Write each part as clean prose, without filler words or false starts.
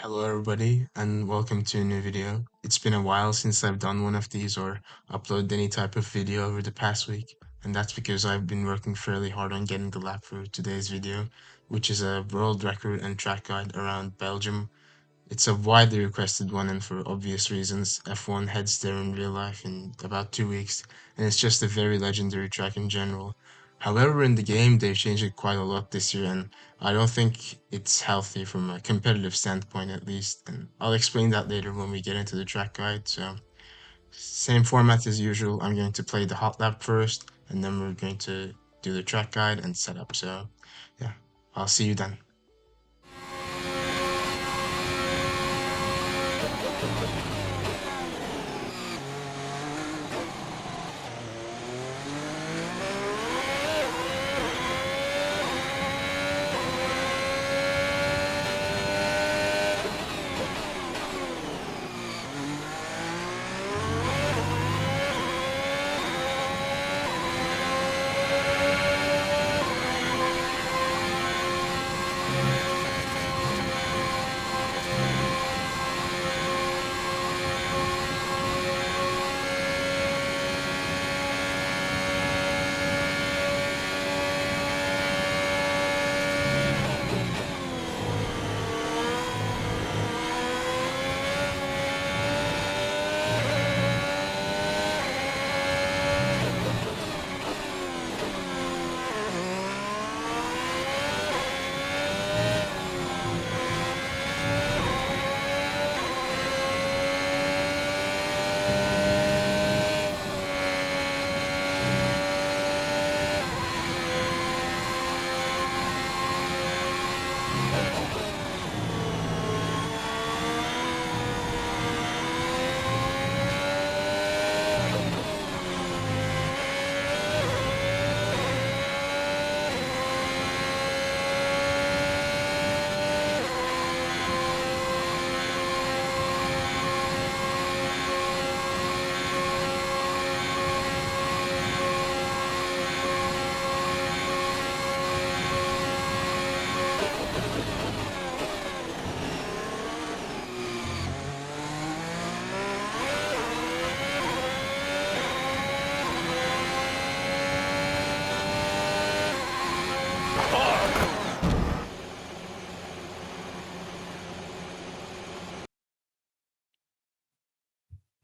Hello everybody and welcome to a new video. It's been a while since I've done one of these or uploaded any type of video over the past week, and that's because I've been working fairly hard on getting the lap for today's video, which is a world record and track guide around Belgium. It's a widely requested one, and for obvious reasons, F1 heads there in real life in about 2 weeks, and it's just a very legendary track in general. However, in the game, they've changed it quite a lot this year, and I don't think it's healthy from a competitive standpoint, at least. And I'll explain that later when we get into the track guide. So, same format as usual. I'm going to play the hot lap first, and then we're going to do the track guide and setup. So, yeah, I'll see you then.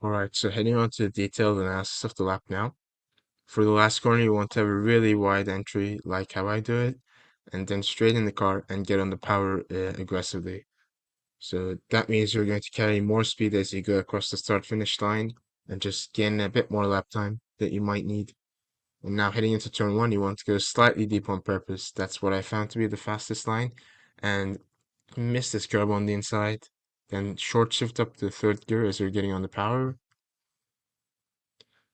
Alright, so heading on to the detailed analysis of the lap now. For the last corner, you want to have a really wide entry, like how I do it, and then straight in the car and get on the power aggressively. So that means you're going to carry more speed as you go across the start-finish line and just gain a bit more lap time that you might need. And now heading into turn one, you want to go slightly deep on purpose. That's what I found to be the fastest line. And miss this curb on the inside. Then short shift up to third gear as you're getting on the power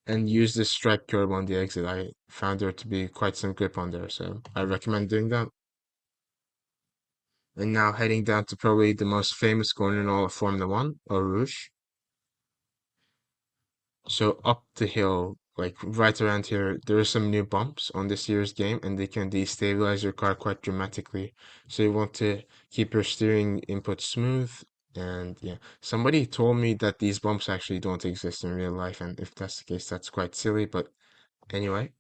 and use this stripe curb on the exit. I found there to be quite some grip on there, so I recommend doing that. And now heading down to probably the most famous corner in all of Formula One, Eau Rouge. So up the hill, like right around here, there are some new bumps on this year's game, and they can destabilize your car quite dramatically. So you want to keep your steering input smooth. And yeah, somebody told me that these bumps actually don't exist in real life, and if that's the case, that's quite silly. But anyway,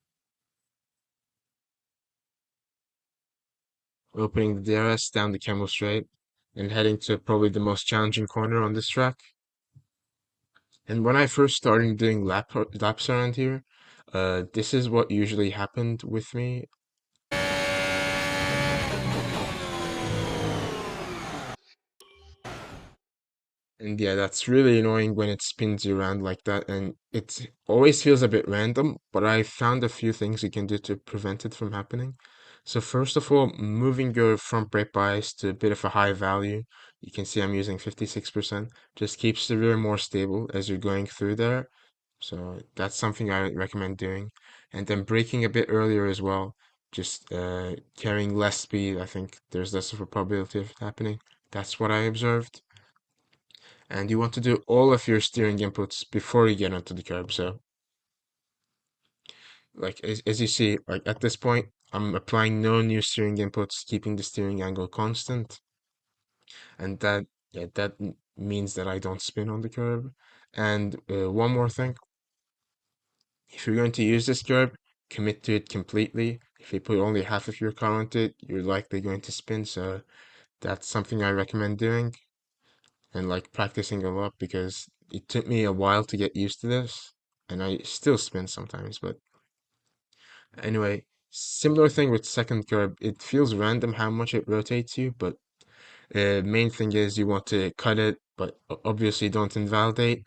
opening the DRS down the Camel Straight and heading to probably the most challenging corner on this track. And when I first started doing laps around here, this is what usually happened with me. And yeah, that's really annoying when it spins you around like that, and it always feels a bit random, but I found a few things you can do to prevent it from happening. So first of all, moving your front brake bias to a bit of a high value. You can see I'm using 56%, just keeps the rear more stable as you're going through there. So that's something I recommend doing. And then braking a bit earlier as well, just carrying less speed. I think there's less of a probability of it happening. That's what I observed. And you want to do all of your steering inputs before you get onto the curb. So, like as you see, like at this point, I'm applying no new steering inputs, keeping the steering angle constant, and that yeah, that means that I don't spin on the curb. And one more thing, if you're going to use this curb, commit to it completely. If you put only half of your car onto it, you're likely going to spin. So that's something I recommend doing and like practicing a lot because it took me a while to get used to this, and I still spin sometimes. But anyway, similar thing with second curb. It feels random how much it rotates you, but main thing is you want to cut it, but obviously don't invalidate.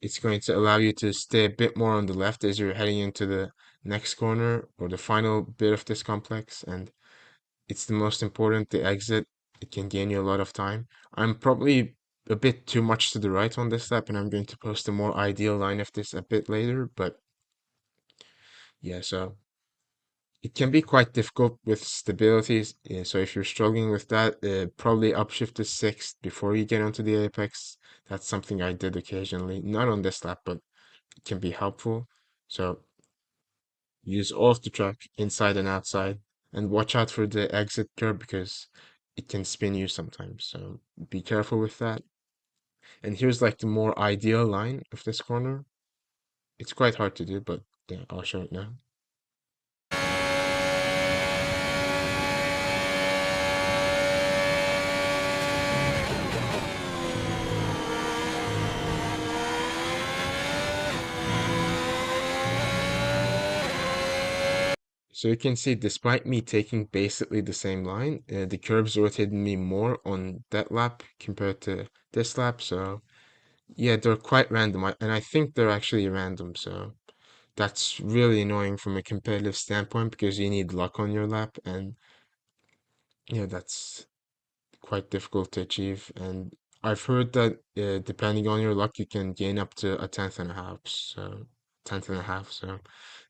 It's going to allow you to stay a bit more on the left as you're heading into the next corner or the final bit of this complex, and it's the most important, the exit. It can gain you a lot of time. I'm probably a bit too much to the right on this lap, and I'm going to post a more ideal line of this a bit later, but yeah, so it can be quite difficult with stabilities. Yeah, so if you're struggling with that, probably upshift to sixth before you get onto the apex. That's something I did occasionally, not on this lap, but it can be helpful. So use all of the track, inside and outside, and watch out for the exit curve because it can spin you sometimes. So be careful with that. And here's like the more ideal line of this corner. It's quite hard to do, but yeah, I'll show it now. So you can see, despite me taking basically the same line, the curves rotated me more on that lap compared to this lap. So yeah, they're quite random, and I think they're actually random. So that's really annoying from a competitive standpoint because you need luck on your lap, and yeah, that's quite difficult to achieve. And I've heard that depending on your luck, you can gain up to a tenth and a half. So tenth and a half. So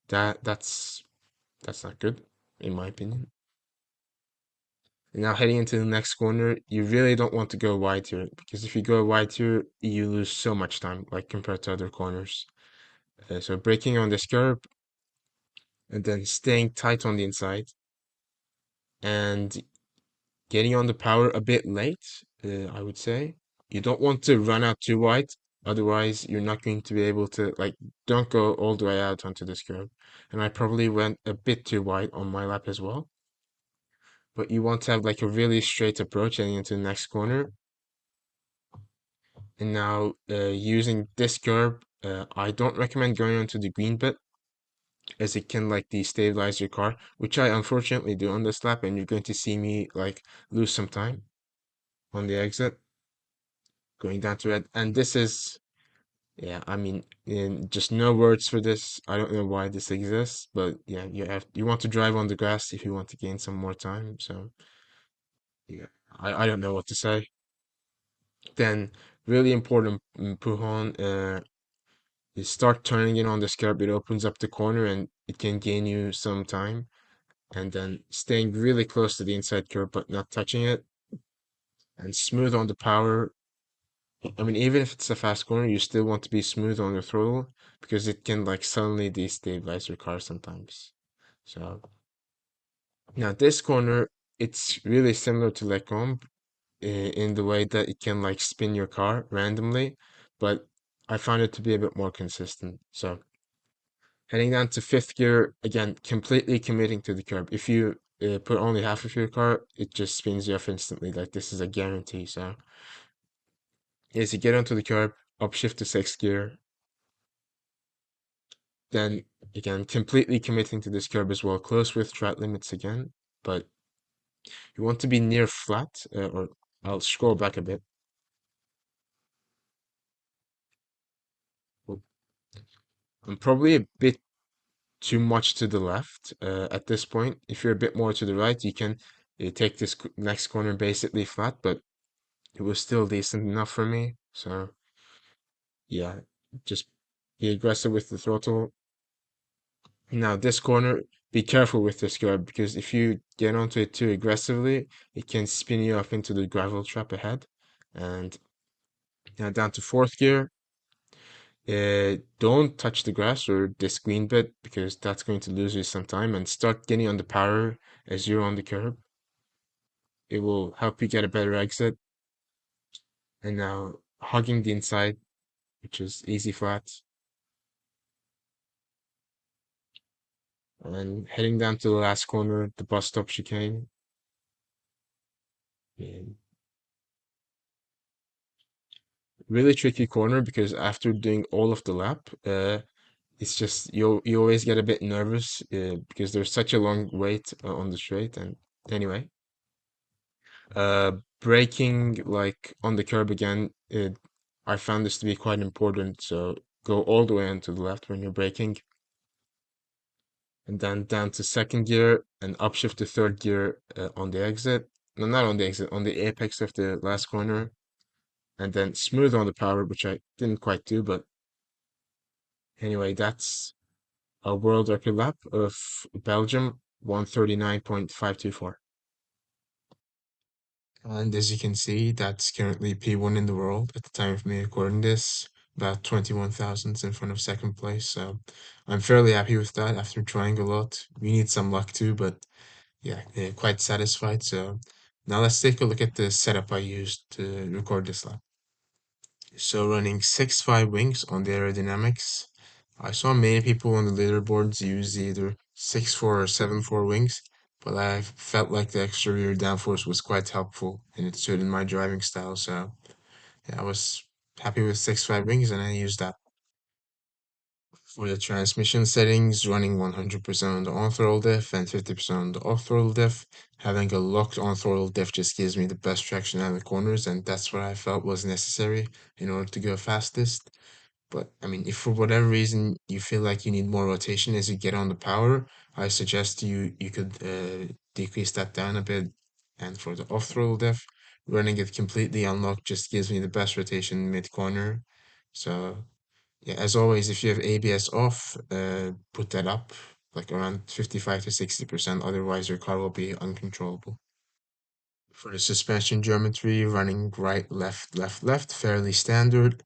that's not good, in my opinion. And now heading into the next corner, you really don't want to go wide here because if you go wide here, you lose so much time, like compared to other corners. So braking on this curb and then staying tight on the inside and getting on the power a bit late, I would say. You don't want to run out too wide, otherwise you're not going to be able to, like, don't go all the way out onto this curb. And I probably went a bit too wide on my lap as well. But you want to have like a really straight approach heading into the next corner. And now using this curb, I don't recommend going onto the green bit as it can like destabilize your car, which I unfortunately do on this lap, and you're going to see me like lose some time on the exit going down to red. And this is, yeah, I mean, in just no words for this. I don't know why this exists, but yeah, you want to drive on the grass if you want to gain some more time. So yeah, I don't know what to say. Then really important, Pujon, you start turning it on the curb, it opens up the corner and it can gain you some time. And then staying really close to the inside curb but not touching it. And smooth on the power. I mean, even if it's a fast corner, you still want to be smooth on the throttle because it can like suddenly destabilize your car sometimes. So now this corner, it's really similar to Lecombe in the way that it can like spin your car randomly, but I found it to be a bit more consistent. So heading down to fifth gear, again, completely committing to the curb. If you put only half of your car, it just spins you off instantly. Like this is a guarantee. So as you get onto the curb, upshift to sixth gear, then again, completely committing to this curb as well. Close with track limits again, but you want to be near flat, or I'll scroll back a bit. Well, I'm probably a bit too much to the left at this point. If you're a bit more to the right, you can take this next corner basically flat, but it was still decent enough for me. So yeah, just be aggressive with the throttle. Now this corner, be careful with this curb because if you get onto it too aggressively, it can spin you off into the gravel trap ahead. And now down to fourth gear, don't touch the grass or this green bit because that's going to lose you some time and start getting on the power as you're on the curb. It will help you get a better exit. And now hugging the inside, which is easy flat, and heading down to the last corner, the bus stop chicane. And really tricky corner because after doing all of the lap, it's just you always get a bit nervous because there's such a long wait on the straight. And anyway, uh, braking like on the curb again, I found this to be quite important. So go all the way onto the left when you're braking, and then down to second gear and upshift to third gear on the exit. No, not on the exit, on the apex of the last corner, and then smooth on the power, which I didn't quite do, but anyway, that's a world record lap of Belgium, 139.524. And as you can see, that's currently P1 in the world at the time of me recording this, about 21 thousandths in front of second place. So I'm fairly happy with that after trying a lot. We need some luck too, but yeah, quite satisfied. So now let's take a look at the setup I used to record this lap. So running 6.5 wings on the aerodynamics. I saw many people on the leaderboards use either 6.4 or 7.4 wings, but I felt like the extra rear downforce was quite helpful and it suited my driving style. So yeah, I was happy with 6.5 wings and I used that. For the transmission settings, running 100% on the on-throttle diff and 50% on the off-throttle diff. Having a locked on-throttle diff just gives me the best traction out of the corners, and that's what I felt was necessary in order to go fastest. But I mean, if for whatever reason you feel like you need more rotation as you get on the power, I suggest you could decrease that down a bit. And for the off-throttle diff, running it completely unlocked just gives me the best rotation mid-corner. So yeah, as always, if you have ABS off, put that up like around 55 to 60%. Otherwise, your car will be uncontrollable. For the suspension geometry, running right, left, left, left, fairly standard.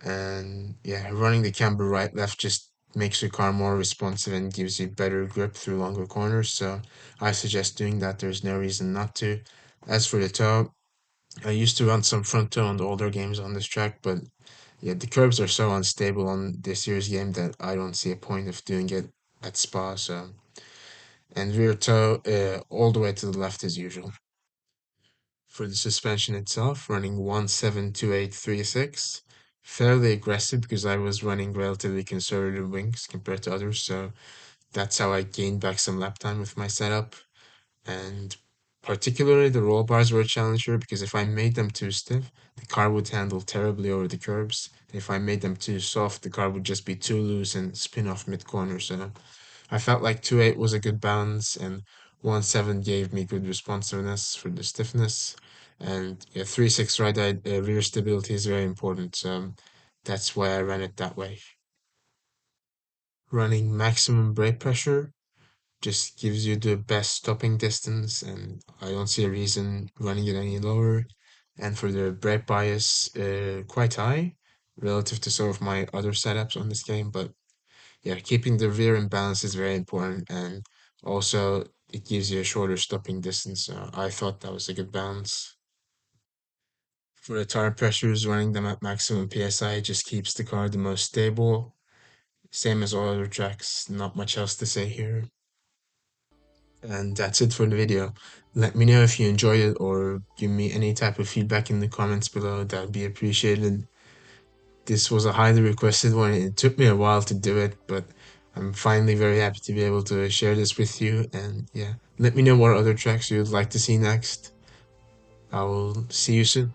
And yeah, running the camber right, left just makes your car more responsive and gives you better grip through longer corners. So I suggest doing that. There's no reason not to. As for the toe, I used to run some front toe on the older games on this track, but yeah, the curbs are so unstable on this year's game that I don't see a point of doing it at Spa. So, and rear toe all the way to the left as usual. For the suspension itself, running 172836, fairly aggressive because I was running relatively conservative wings compared to others. So that's how I gained back some lap time with my setup. And particularly the roll bars were a challenge here because if I made them too stiff, the car would handle terribly over the curbs. If I made them too soft, the car would just be too loose and spin off mid-corner. So I felt like 2.8 was a good balance and 1.7 gave me good responsiveness for the stiffness. And yeah, 3.6 right rear stability is very important. So that's why I ran it that way. Running maximum brake pressure just gives you the best stopping distance, and I don't see a reason running it any lower. And for the brake bias, quite high relative to some of my other setups on this game. But yeah, keeping the rear in balance is very important, and also it gives you a shorter stopping distance. So I thought that was a good balance. For the tire pressures, running them at maximum PSI just keeps the car the most stable. Same as all other tracks, not much else to say here. And that's it for the video. Let me know if you enjoyed it or give me any type of feedback in the comments below. That would be appreciated. This was a highly requested one. It took me a while to do it, but I'm finally very happy to be able to share this with you. And yeah, let me know what other tracks you'd like to see next. I will see you soon.